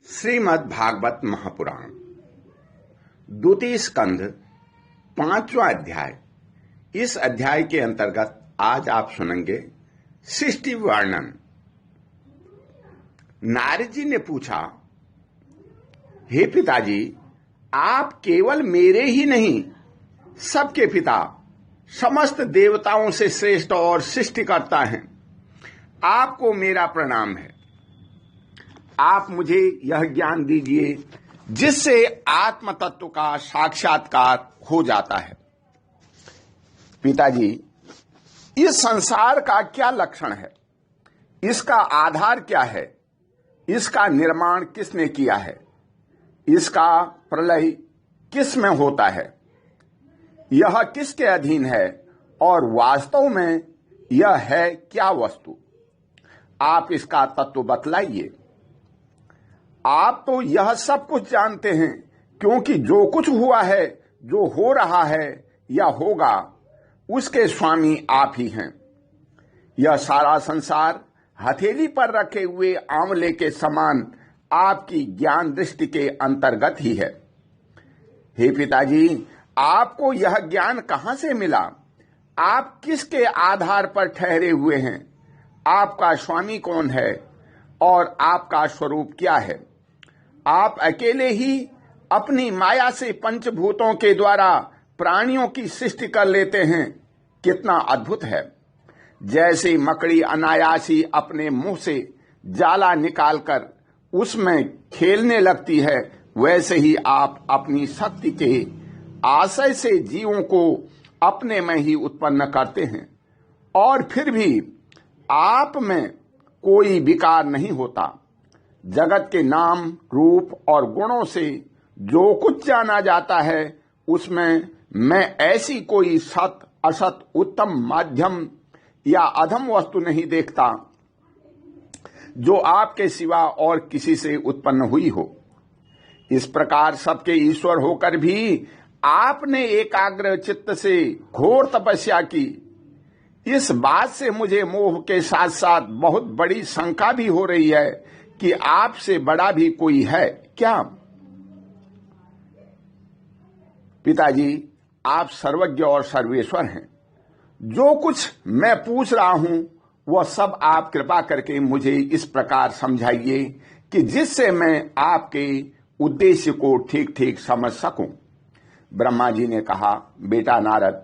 श्रीमद् भागवत महापुराण द्वितीय स्कंध 5वां अध्याय। इस अध्याय के अंतर्गत आज आप सुनेंगे सृष्टि वर्णन। नारद जी ने पूछा, हे पिताजी, आप केवल मेरे ही नहीं सबके पिता, समस्त देवताओं से श्रेष्ठ और सृष्टिकर्ता हैं। आपको मेरा प्रणाम है। आप मुझे यह ज्ञान दीजिए जिससे आत्म तत्व का साक्षात्कार हो जाता है। पिताजी, इस संसार का क्या लक्षण है? इसका आधार क्या है? इसका निर्माण किसने किया है? इसका प्रलय किस में होता है? यह किसके अधीन है और वास्तव में यह है क्या वस्तु? आप इसका तत्व बतलाइए। आप तो यह सब कुछ जानते हैं, क्योंकि जो कुछ हुआ है, जो हो रहा है या होगा, उसके स्वामी आप ही हैं। यह सारा संसार हथेली पर रखे हुए आंवले के समान आपकी ज्ञान दृष्टि के अंतर्गत ही है। हे पिताजी, आपको यह ज्ञान कहां से मिला? आप किसके आधार पर ठहरे हुए हैं? आपका स्वामी कौन है और आपका स्वरूप क्या है? आप अकेले ही अपनी माया से पंचभूतों के द्वारा प्राणियों की सृष्टि कर लेते हैं। कितना अद्भुत है! जैसे मकड़ी अनायासी अपने मुंह से जाला निकालकर उसमें खेलने लगती है, वैसे ही आप अपनी शक्ति के आशय से जीवों को अपने में ही उत्पन्न करते हैं, और फिर भी आप में कोई विकार नहीं होता। जगत के नाम, रूप और गुणों से जो कुछ जाना जाता है, उसमें मैं ऐसी कोई सत, असत, उत्तम, मध्यम या अधम वस्तु नहीं देखता जो आपके सिवा और किसी से उत्पन्न हुई हो। इस प्रकार सबके ईश्वर होकर भी आपने एकाग्र चित्त से घोर तपस्या की। इस बात से मुझे मोह के साथ साथ बहुत बड़ी शंका भी हो रही है कि आपसे बड़ा भी कोई है क्या? पिताजी, आप सर्वज्ञ और सर्वेश्वर हैं। जो कुछ मैं पूछ रहा हूं वह सब आप कृपा करके मुझे इस प्रकार समझाइए कि जिससे मैं आपके उद्देश्य को ठीक ठीक समझ सकूं। ब्रह्मा जी ने कहा, बेटा नारद,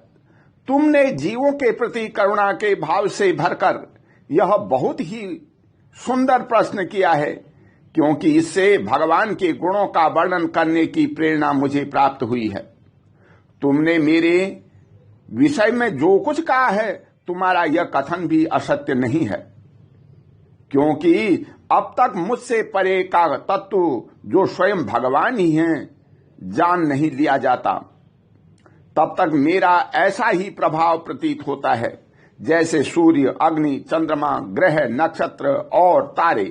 तुमने जीवों के प्रति करुणा के भाव से भरकर यह बहुत ही सुंदर प्रश्न किया है, क्योंकि इससे भगवान के गुणों का वर्णन करने की प्रेरणा मुझे प्राप्त हुई है। तुमने मेरे विषय में जो कुछ कहा है, तुम्हारा यह कथन भी असत्य नहीं है, क्योंकि अब तक मुझसे परे का तत्व जो स्वयं भगवान ही हैं, जान नहीं लिया जाता। तब तक मेरा ऐसा ही प्रभाव प्रतीत होता है जैसे सूर्य, अग्नि, चंद्रमा, ग्रह, नक्षत्र और तारे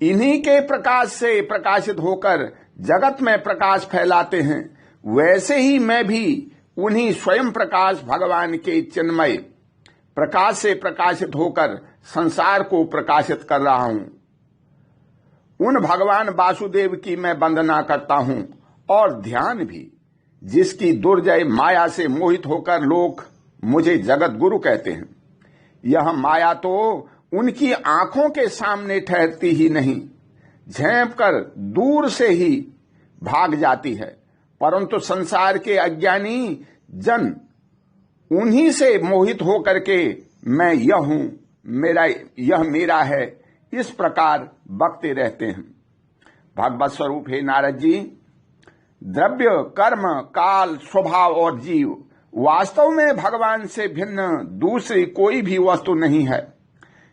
इन्हीं के प्रकाश से प्रकाशित होकर जगत में प्रकाश फैलाते हैं, वैसे ही मैं भी उन्हीं स्वयं प्रकाश भगवान के चिन्मय प्रकाश से प्रकाशित होकर संसार को प्रकाशित कर रहा हूं। उन भगवान वासुदेव की मैं वंदना करता हूं और ध्यान भी, जिसकी दुर्जय माया से मोहित होकर लोग मुझे जगत गुरु कहते हैं। यह माया तो उनकी आंखों के सामने ठहरती ही नहीं, झेप कर दूर से ही भाग जाती है, परंतु संसार के अज्ञानी जन उन्हीं से मोहित होकर के मैं यह हूं, यह मेरा है, इस प्रकार बकते रहते हैं। भगवत स्वरूप हे नारद जी, द्रव्य, कर्म, काल, स्वभाव और जीव वास्तव में भगवान से भिन्न दूसरी कोई भी वस्तु नहीं है।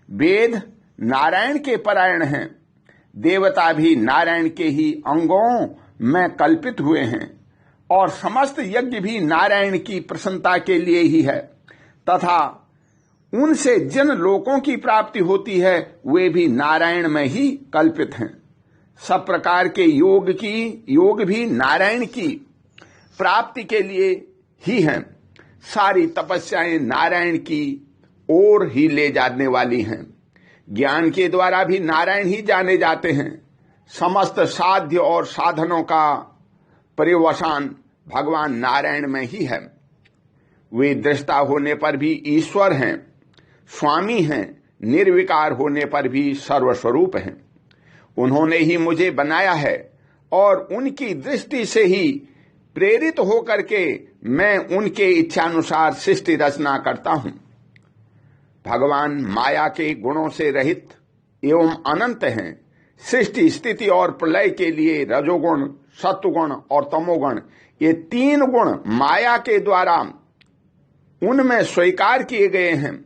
वेद नारायण के परायण हैं, देवता भी नारायण के ही अंगों में कल्पित हुए हैं, और समस्त यज्ञ भी नारायण की प्रसन्नता के लिए ही है, तथा उनसे जिन लोकों की प्राप्ति होती है वे भी नारायण में ही कल्पित हैं। सब प्रकार के योग भी नारायण की प्राप्ति के लिए ही हैं। सारी तपस्याएं नारायण की ओर ही ले जाने वाली हैं। ज्ञान के द्वारा भी नारायण ही जाने जाते हैं। समस्त साध्य और साधनों का पर्यवसान भगवान नारायण में ही है। वे दृष्टा होने पर भी ईश्वर हैं, स्वामी हैं, निर्विकार होने पर भी सर्वस्वरूप हैं। उन्होंने ही मुझे बनाया है और उनकी दृष्टि से ही प्रेरित होकर के मैं उनके इच्छानुसार सृष्टि रचना करता हूं। भगवान माया के गुणों से रहित एवं अनंत हैं। सृष्टि, स्थिति और प्रलय के लिए रजोगुण, सत्वगुण और तमोगुण, ये तीन गुण माया के द्वारा उनमें स्वीकार किए गए हैं।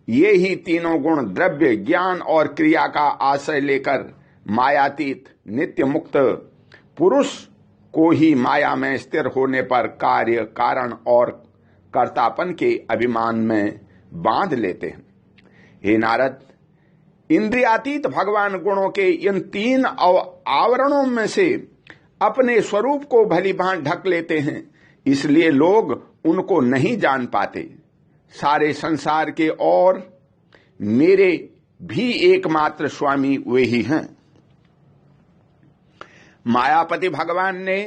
ये ही तीनों गुण द्रव्य, ज्ञान और क्रिया का आश्रय लेकर मायातीत नित्य मुक्त पुरुष को ही माया में स्थिर होने पर कार्य, कारण और कर्तापन के अभिमान में बांध लेते हैं। हे नारद, इंद्रियातीत भगवान गुणों के इन तीन आवरणों में से अपने स्वरूप को भलीभांति ढक लेते हैं, इसलिए लोग उनको नहीं जान पाते। सारे संसार के और मेरे भी एकमात्र स्वामी वे ही हैं। मायापति भगवान ने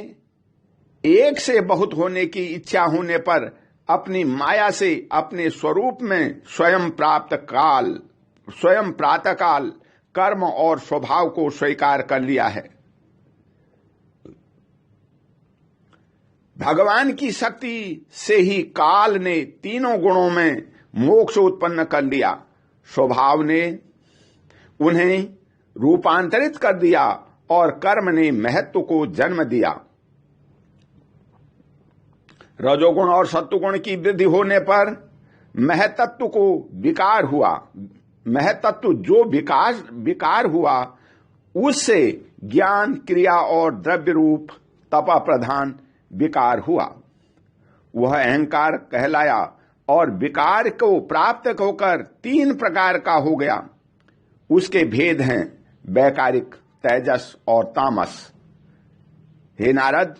एक से बहुत होने की इच्छा होने पर अपनी माया से अपने स्वरूप में स्वयं प्रातःकाल कर्म और स्वभाव को स्वीकार कर लिया है। भगवान की शक्ति से ही काल ने तीनों गुणों में मोक्ष उत्पन्न कर लिया। स्वभाव ने उन्हें रूपांतरित कर दिया और कर्म ने महत्व को जन्म दिया। रजोगुण और सत्वगुण की वृद्धि होने पर महतत्व को विकार हुआ। महतत्व जो विकार हुआ, उससे ज्ञान, क्रिया और द्रव्य रूप तपा प्रधान विकार हुआ। वह अहंकार कहलाया और विकार को प्राप्त होकर तीन प्रकार का हो गया। उसके भेद हैं वैकारिक, तेजस और तामस। हे नारद,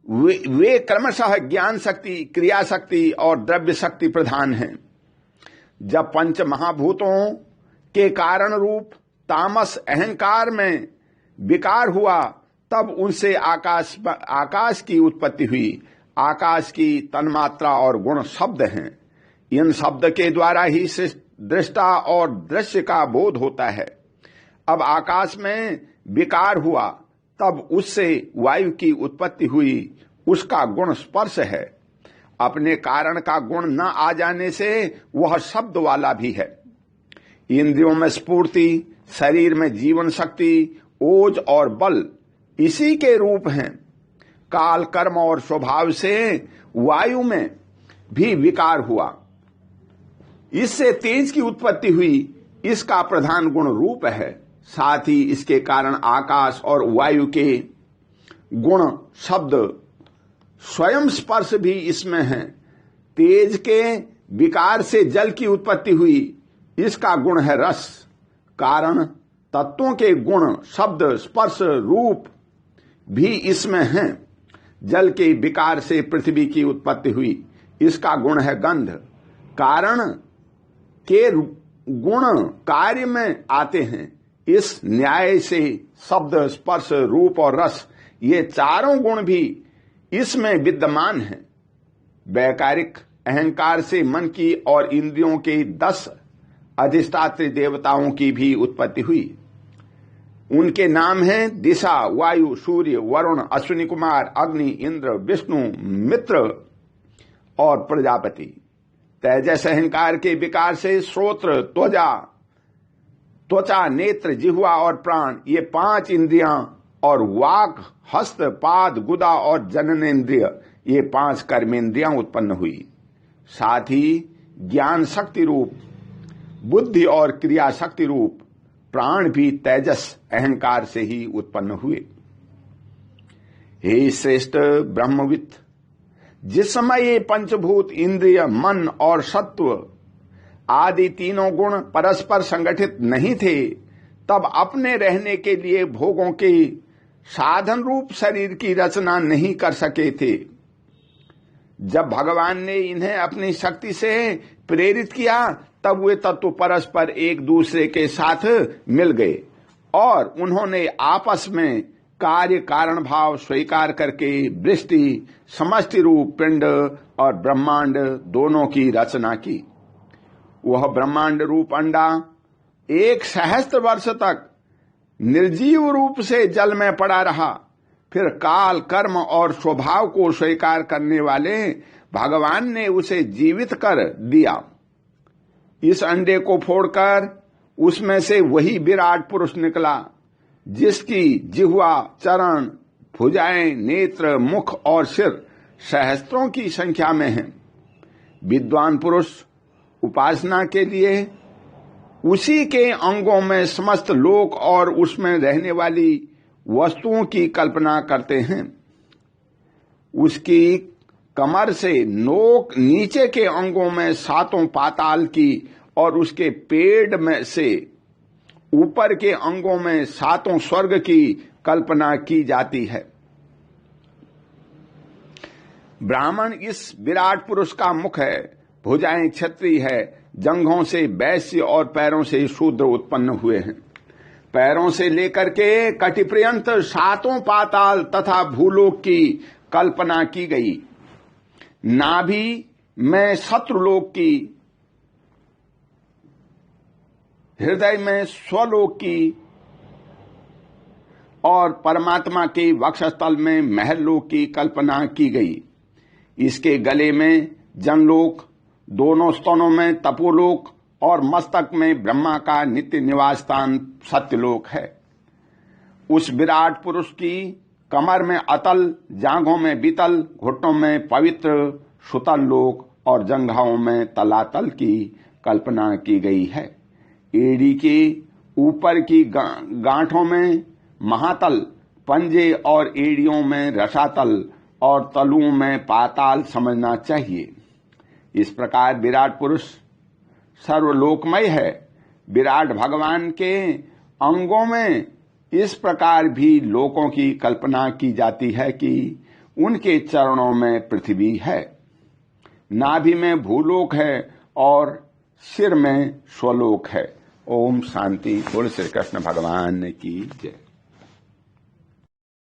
वे क्रमशः ज्ञान शक्ति, क्रिया शक्ति और द्रव्य शक्ति प्रधान हैं। जब पंच महाभूतों के कारण रूप तामस अहंकार में विकार हुआ, तब उनसे आकाश की उत्पत्ति हुई। आकाश की तन्मात्रा और गुण शब्द हैं। इन शब्द के द्वारा ही दृष्टा और दृश्य का बोध होता है। अब आकाश में विकार हुआ, तब उससे वायु की उत्पत्ति हुई। उसका गुण स्पर्श है। अपने कारण का गुण न आ जाने से वह शब्द वाला भी है। इंद्रियों में स्फूर्ति, शरीर में जीवन शक्ति, ओज और बल इसी के रूप हैं। काल, कर्म और स्वभाव से वायु में भी विकार हुआ। इससे तेज की उत्पत्ति हुई। इसका प्रधान गुण रूप है। साथ ही इसके कारण आकाश और वायु के गुण शब्द स्वयं स्पर्श भी इसमें है। तेज के विकार से जल की उत्पत्ति हुई। इसका गुण है रस। कारण तत्वों के गुण शब्द, स्पर्श, रूप भी इसमें हैं। जल के विकार से पृथ्वी की उत्पत्ति हुई। इसका गुण है गंध। कारण के गुण कार्य में आते हैं। इस न्याय से शब्द, स्पर्श, रूप और रस, ये चारों गुण भी इसमें विद्यमान हैं। वैकारिक अहंकार से मन की और इंद्रियों के 10 अधिष्ठात्री देवताओं की भी उत्पत्ति हुई। उनके नाम हैं दिशा, वायु, सूर्य, वरुण, अश्विनी कुमार, अग्नि, इंद्र, विष्णु, मित्र और प्रजापति। तेजस अहंकार के विकार से श्रोत्र, त्वचा, नेत्र, जिह्वा और प्राण, ये 5 इंद्रियां और वाक, हस्त, पाद, गुदा और जननेन्द्रिय, ये 5 कर्मेंद्रियां उत्पन्न हुई। साथ ही ज्ञान शक्ति रूप, बुद्धि और क्रिया शक्ति रूप प्राण भी तेजस अहंकार से ही उत्पन्न हुए। हे श्रेष्ठ ब्रह्मवित्, जिस समय ये पंचभूत, इंद्रिय, मन और सत्व आदि तीनों गुण परस्पर संगठित नहीं थे, तब अपने रहने के लिए भोगों के साधन रूप शरीर की रचना नहीं कर सके थे। जब भगवान ने इन्हें अपनी शक्ति से प्रेरित किया, तब वे तत्व परस्पर एक दूसरे के साथ मिल गए और उन्होंने आपस में कार्य कारण भाव स्वीकार करके वृष्टि, समष्टि रूप पिंड और ब्रह्मांड दोनों की रचना की। वह ब्रह्मांड रूप अंडा 1 सहस्त्र वर्ष तक निर्जीव रूप से जल में पड़ा रहा। फिर काल, कर्म और स्वभाव को स्वीकार करने वाले भगवान ने उसे जीवित कर दिया। इस अंडे को फोड़कर उसमें से वही विराट पुरुष निकला, जिसकी जिह्वा, चरण, भुजाएं, नेत्र, मुख और सिर सहस्त्रों की संख्या में हैं। विद्वान पुरुष उपासना के लिए उसी के अंगों में समस्त लोक और उसमें रहने वाली वस्तुओं की कल्पना करते हैं। उसकी कमर से नोक नीचे के अंगों में 7 पाताल की और उसके पेड़ में से ऊपर के अंगों में 7 स्वर्ग की कल्पना की जाती है। ब्राह्मण इस विराट पुरुष का मुख है, भुजाएं क्षत्रिय है, जंघों से वैश्य और पैरों से शूद्र उत्पन्न हुए हैं। पैरों से लेकर के कटिपर्यंत 7 पाताल तथा भूलोक की कल्पना की गई। नाभि में शत्रुलोक की, हृदय में स्वलोक की और परमात्मा के वक्षस्थल में महलोक की कल्पना की गई। इसके गले में जनलोक, दोनों स्तनों में तपोलोक और मस्तक में ब्रह्मा का नित्य निवास स्थान सत्यलोक है। उस विराट पुरुष की कमर में अतल, जांघों में वितल, घुटनों में पवित्र सुतल लोक और जंघाओं में तलातल की कल्पना की गई है। एड़ी के ऊपर की गांठों में महातल, पंजे और एड़ियों में रसातल और तलुओं में पाताल समझना चाहिए। इस प्रकार विराट पुरुष सर्वलोकमय है। विराट भगवान के अंगों में इस प्रकार भी लोकों की कल्पना की जाती है कि उनके चरणों में पृथ्वी है, नाभि में भूलोक है और सिर में स्वलोक है। ओम शांति। बोल श्री कृष्ण भगवान की जय।